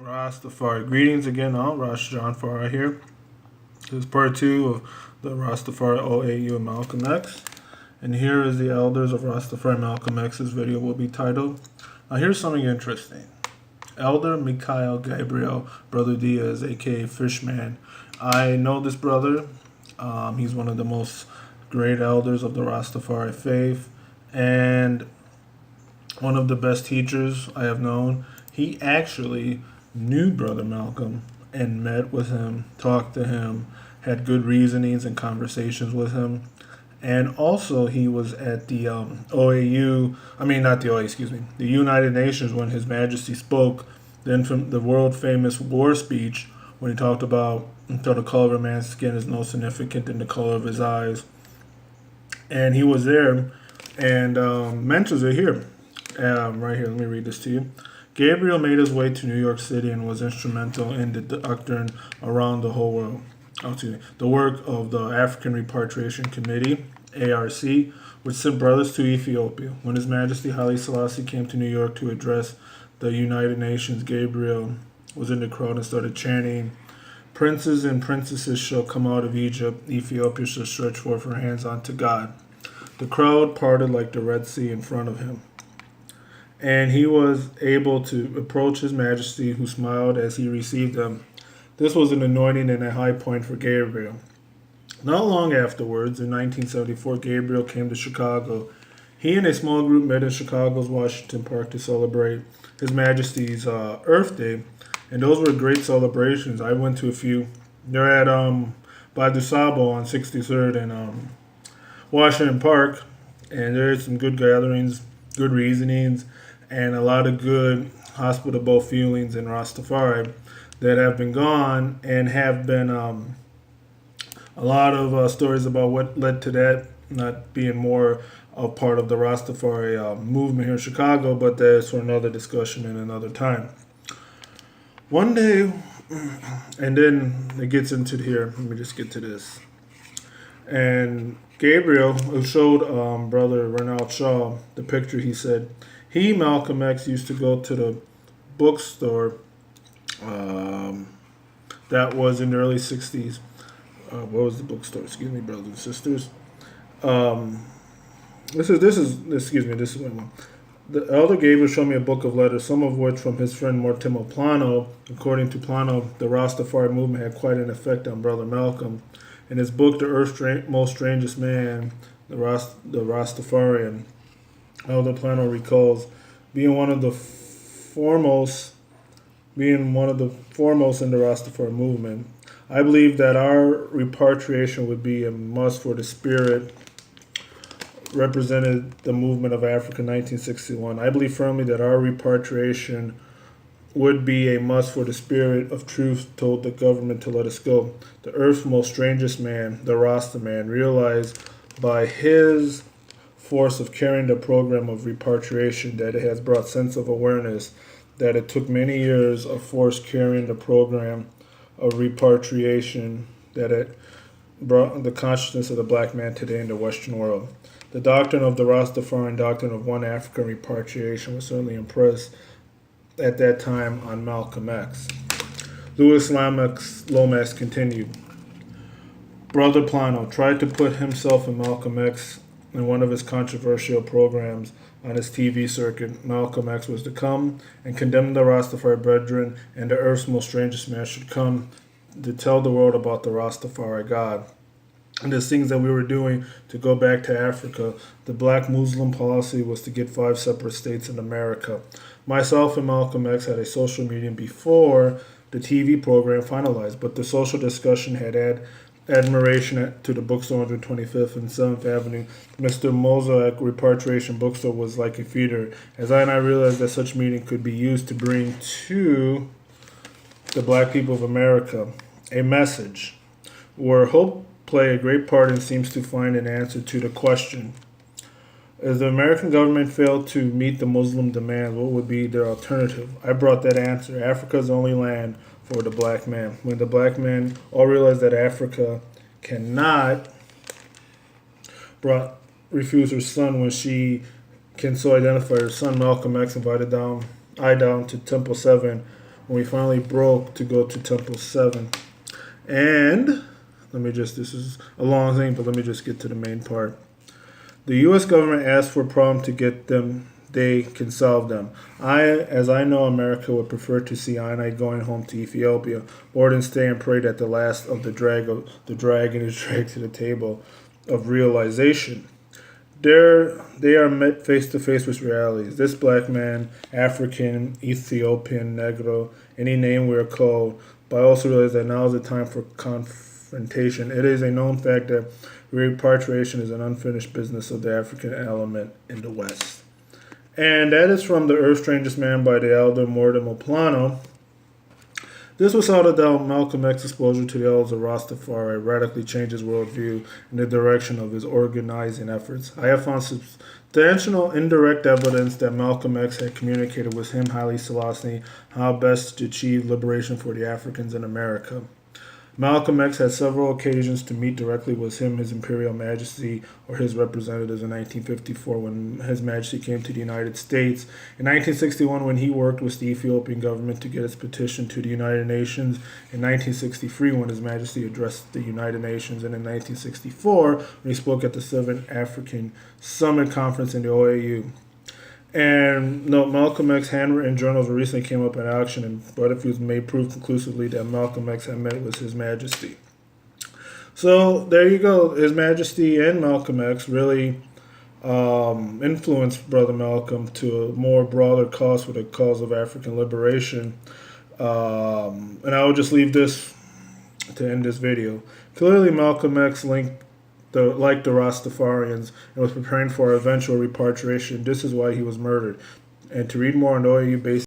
Rastafari. Greetings again, all. Rosh John Farah here. This is part two of the Rastafari OAU and Malcolm X. And here is the elders of Rastafari Malcolm X's video will be titled. Now here's something interesting. Elder Mikhail Gabriel, Brother Diaz, aka Fishman. I know this brother. He's one of the most great elders of the Rastafari faith and one of the best teachers I have known. He actually knew Brother Malcolm and met with him, talked to him, had good reasonings and conversations with him. And also, he was at the OAU, I mean, not the OAU, excuse me, the United Nations when His Majesty spoke, then from the world famous war speech when he talked about until the color of a man's skin is no significant than the color of his eyes. And he was there, and mentions it here. Right here, let me read this to you. Gabriel made his way to New York City and was instrumental in the doctrine around the whole world. The work of the African Repatriation Committee, ARC, which sent brothers to Ethiopia. When His Majesty Haile Selassie came to New York to address the United Nations, Gabriel was in the crowd and started chanting, "Princes and princesses shall come out of Egypt. Ethiopia shall stretch forth her hands unto God." The crowd parted like the Red Sea in front of him, and he was able to approach His Majesty, who smiled as he received him. This was an anointing and a high point for Gabriel. Not long afterwards, in 1974, Gabriel came to Chicago. He and a small group met in Chicago's Washington Park to celebrate His Majesty's Earth Day, and those were great celebrations. I went to a few. They're at by Dusabo on 63rd and Washington Park, and there's some good gatherings, good reasonings, and a lot of good hospitable feelings in Rastafari that have been gone, and have been a lot of stories about what led to that not being more a part of the Rastafari movement here in Chicago, but that's for another discussion and another time. One day, and then it gets into here. Let me just get to this. And Gabriel, who showed Brother Renald Shaw the picture, he said he, Malcolm X, used to go to the bookstore that was in the early 60s. What was the bookstore? Excuse me, brothers and sisters. This is one. The elder Gabriel showed me a book of letters, some of which from his friend Mortimo Plano. According to Plano, the Rastafari movement had quite an effect on Brother Malcolm. In his book, The Earth's Most Strangest Man, the Rastafarian, Elder Plano recalls being one of the foremost in the Rastafari movement. I believe that our repatriation would be a must for the spirit represented the movement of Africa in 1961. I believe firmly that our repatriation would be a must for the spirit of truth told the government to let us go. The earth's most strangest man, the Rasta man, realized by his force of carrying the program of repatriation that it has brought sense of awareness that it took many years of force carrying the program of repatriation that it brought the consciousness of the black man today in the Western world. The doctrine of the Rastafarian doctrine of one African repatriation was certainly impressed at that time on Malcolm X. Louis Lomax continued. Brother Plano tried to put himself and Malcolm X in one of his controversial programs on his TV circuit. Malcolm X was to come and condemn the Rastafari brethren, and the earth's most strangest man should come to tell the world about the Rastafari God. And the things that we were doing to go back to Africa. The black Muslim policy was to get 5 separate states in America. Myself and Malcolm X had a social meeting before the TV program finalized, but the social discussion had admiration to the bookstore on 125th and 7th Avenue. Mr. Mosaic Repatriation Bookstore was like a feeder, as I realized that such meeting could be used to bring to the black people of America a message where hope play a great part and seems to find an answer to the question. As the American government failed to meet the Muslim demand, what would be their alternative? I brought that answer. Africa is the only land for the black man. When the black men all realized that Africa cannot refuse her son when she can so identify her son, Malcolm X invited I down to Temple 7 when we finally broke to go to Temple 7. And this is a long thing, but let me just get to the main part. The U.S. government asked for a problem to get them. They can solve them. As I know, America would prefer to see I going home to Ethiopia, more than stay and pray that the last of the dragon is dragged to the table of realization. They are met face to face with realities. This black man, African, Ethiopian, Negro, any name we are called, but I also realize that now is the time for confrontation. It is a known fact that repatriation is an unfinished business of the African element in the West. And that is from The Earth Strangest Man by the elder Mortimer Plano. This was without a doubt Malcolm X's exposure to the elders of Rastafari radically changed his worldview and the direction of his organizing efforts. I have found substantial indirect evidence that Malcolm X had communicated with him, Haile Selassie, how best to achieve liberation for the Africans in America. Malcolm X had several occasions to meet directly with him, His Imperial Majesty, or his representatives in 1954 when His Majesty came to the United States. In 1961, when he worked with the Ethiopian government to get its petition to the United Nations. In 1963, when His Majesty addressed the United Nations. And in 1964, when he spoke at the 7th African Summit Conference in the OAU. And no, Malcolm X handwritten journals recently came up in action, and Butterfields may prove conclusively that Malcolm X had met with His Majesty. So there you go. His Majesty and Malcolm X really influenced Brother Malcolm to a more broader cause for the cause of African liberation. And I will just leave this to end this video. Clearly, Malcolm X like the Rastafarians, and was preparing for eventual repatriation. This is why he was murdered. And to read more on the OAU base